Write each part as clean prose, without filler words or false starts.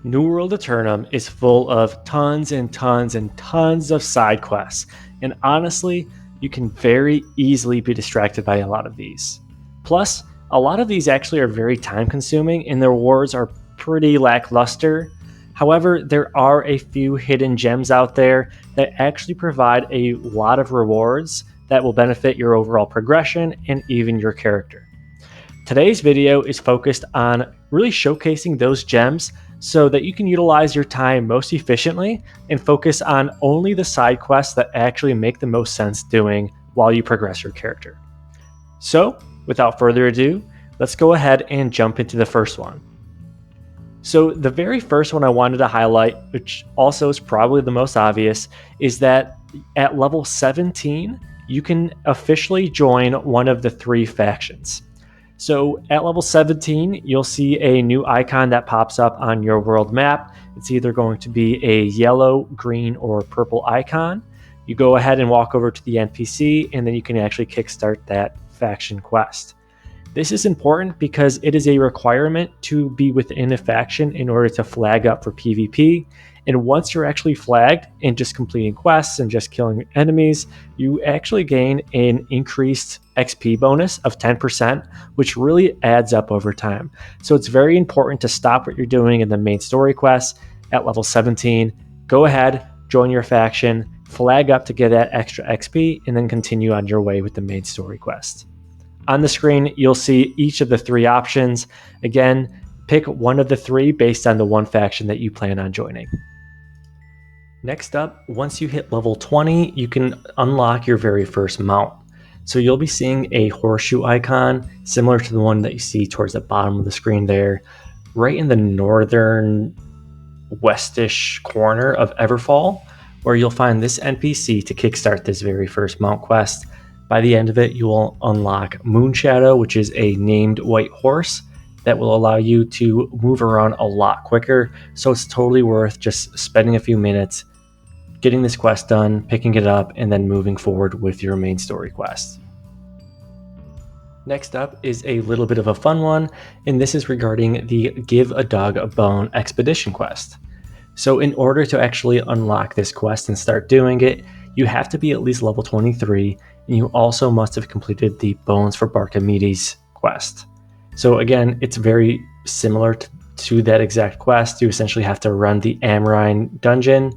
New World Aeternum is full of tons and tons and tons of side quests, and honestly, you can very easily be distracted by a lot of these. Plus, a lot of these actually are very time consuming and the rewards are pretty lackluster. However, there are a few hidden gems out there that actually provide a lot of rewards that will benefit your overall progression and even your character. Today's video is focused on really showcasing those gems so that you can utilize your time most efficiently and focus on only the side quests that actually make the most sense doing while you progress your character. So, without further ado, let's go ahead and jump into the first one. So, the very first one I wanted to highlight, which also is probably the most obvious, is that at level 17, you can officially join one of the three factions. So at level 17, you'll see a new icon that pops up on your world map. It's either going to be a yellow, green, or purple icon. You go ahead and walk over to the NPC, and then you can actually kickstart that faction quest. This is important because it is a requirement to be within a faction in order to flag up for PvP. And once you're actually flagged and just completing quests and just killing enemies, you actually gain an increased XP bonus of 10%, which really adds up over time. So it's very important to stop what you're doing in the main story quests at level 17. Go ahead, join your faction, flag up to get that extra XP, and then continue on your way with the main story quest. On the screen, you'll see each of the three options. Again, pick one of the three based on the one faction that you plan on joining. Next up, once you hit level 20, you can unlock your very first mount. So you'll be seeing a horseshoe icon similar to the one that you see towards the bottom of the screen there, right in the northern westish corner of Everfall, where you'll find this NPC to kickstart this very first mount quest. By the end of it, you will unlock Moonshadow, which is a named white horse that will allow you to move around a lot quicker. So it's totally worth just spending a few minutes, getting this quest done, picking it up, and then moving forward with your main story quest. Next up is a little bit of a fun one, and this is regarding the Give a Dog a Bone expedition quest. So in order to actually unlock this quest and start doing it, you have to be at least level 23, and you also must have completed the Bones for Barkamedes quest. So again, it's very similar to that exact quest. You essentially have to run the Amrine dungeon,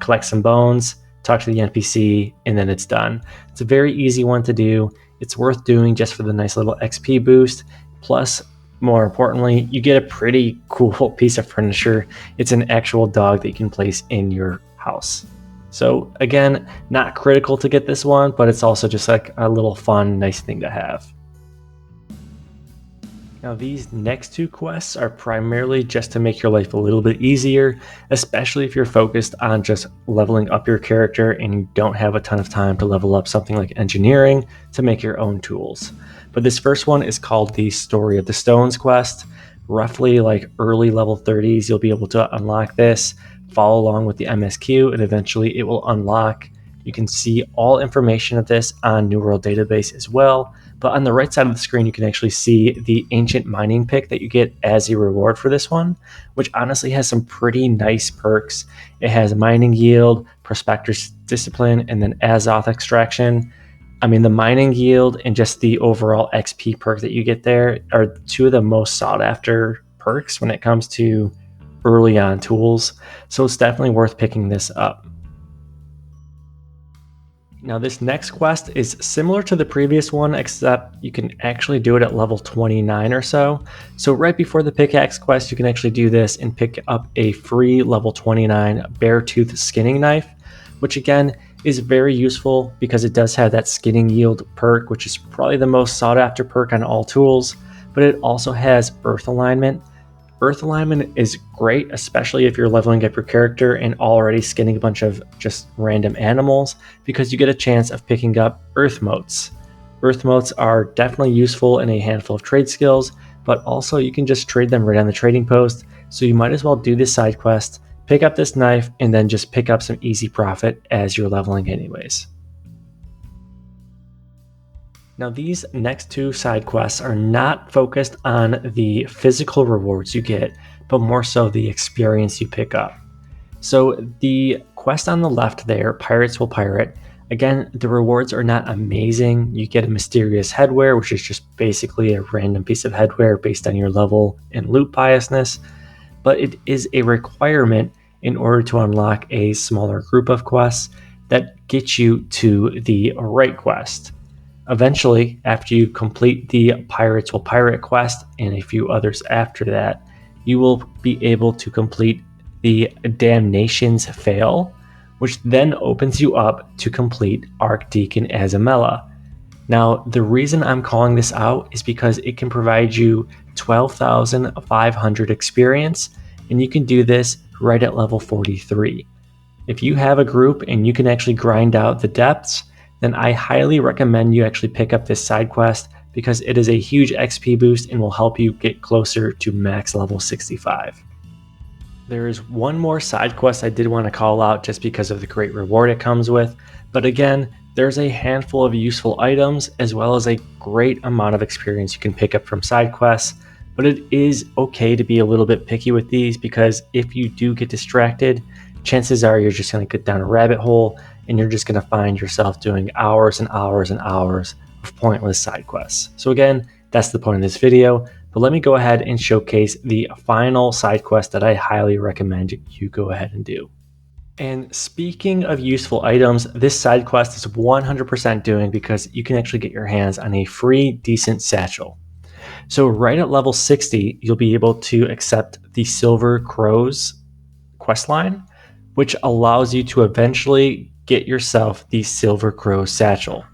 collect some bones, talk to the NPC, and then it's done. It's a very easy one to do. It's worth doing just for the nice little XP boost. Plus, more importantly, you get a pretty cool piece of furniture. It's an actual dog that you can place in your house. So again, not critical to get this one, but it's also just like a little fun, nice thing to have. Now these next two quests are primarily just to make your life a little bit easier, especially if you're focused on just leveling up your character and you don't have a ton of time to level up something like engineering to make your own tools. But this first one is called the Story of the Stones quest. Roughly like early level 30s, you'll be able to unlock this, follow along with the MSQ, and eventually it will unlock. You can see all information of this on New World Database as well. But on the right side of the screen, you can actually see the ancient mining pick that you get as a reward for this one, which honestly has some pretty nice perks. It has mining yield, prospector's discipline, and then Azoth extraction. I mean, the mining yield and just the overall XP perk that you get there are two of the most sought after perks when it comes to early on tools. So it's definitely worth picking this up. Now this next quest is similar to the previous one, except you can actually do it at level 29 or so. So right before the pickaxe quest, you can actually do this and pick up a free level 29 Beartooth skinning knife, which again is very useful because it does have that skinning yield perk, which is probably the most sought after perk on all tools, but it also has earth alignment. Earth alignment is great, especially if you're leveling up your character and already skinning a bunch of just random animals, because you get a chance of picking up earth motes. Earth motes are definitely useful in a handful of trade skills, but also you can just trade them right on the trading post, so you might as well do this side quest, pick up this knife, and then just pick up some easy profit as you're leveling anyways. Now these next two side quests are not focused on the physical rewards you get, but more so the experience you pick up. So the quest on the left there, Pirates Will Pirate, again, the rewards are not amazing. You get a mysterious headwear, which is just basically a random piece of headwear based on your level and loot biasness, but it is a requirement in order to unlock a smaller group of quests that get you to the right quest. Eventually, after you complete the Pirates Will Pirate quest and a few others after that, you will be able to complete the Damnation's Fail, which then opens you up to complete Archdeacon Azamela. Now, the reason I'm calling this out is because it can provide you 12,500 experience, and you can do this right at level 43. If you have a group and you can actually grind out the depths, then I highly recommend you actually pick up this side quest because it is a huge XP boost and will help you get closer to max level 65. There is one more side quest I did want to call out just because of the great reward it comes with, but again, there's a handful of useful items as well as a great amount of experience you can pick up from side quests, but it is okay to be a little bit picky with these because if you do get distracted, chances are you're just going to get down a rabbit hole and you're just going to find yourself doing hours and hours and hours of pointless side quests. So again, that's the point of this video, but let me go ahead and showcase the final side quest that I highly recommend you go ahead and do. And speaking of useful items, this side quest is 100% doing because you can actually get your hands on a free decent satchel. So right at level 60, you'll be able to accept the Silver Crows questline, which allows you to eventually get yourself the Silver Crow satchel.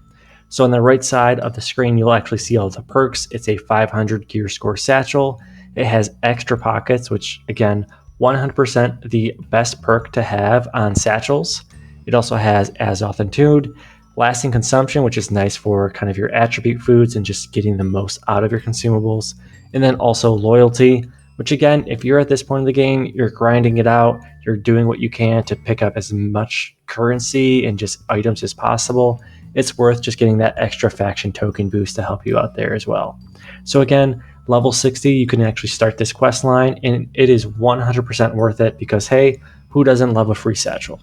So on the right side of the screen, you'll actually see all the perks. It's a 500 gear score satchel. It has extra pockets, which again, 100% the best perk to have on satchels. It also has as authentude, lasting consumption, which is nice for kind of your attribute foods and just getting the most out of your consumables. And then also loyalty, which again, if you're at this point of the game, you're grinding it out, you're doing what you can to pick up as much currency and just items as possible, it's worth just getting that extra faction token boost to help you out there as well. So again, level 60, you can actually start this quest line and it is 100% worth it because hey, who doesn't love a free satchel?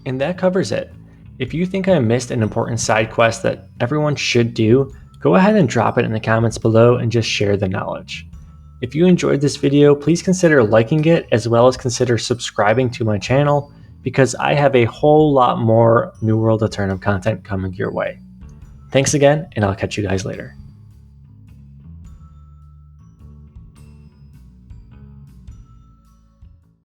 And that covers it. If you think I missed an important side quest that everyone should do, go ahead and drop it in the comments below and just share the knowledge. If you enjoyed this video, please consider liking it as well as consider subscribing to my channel because I have a whole lot more New World Aeternum content coming your way. Thanks again, and I'll catch you guys later.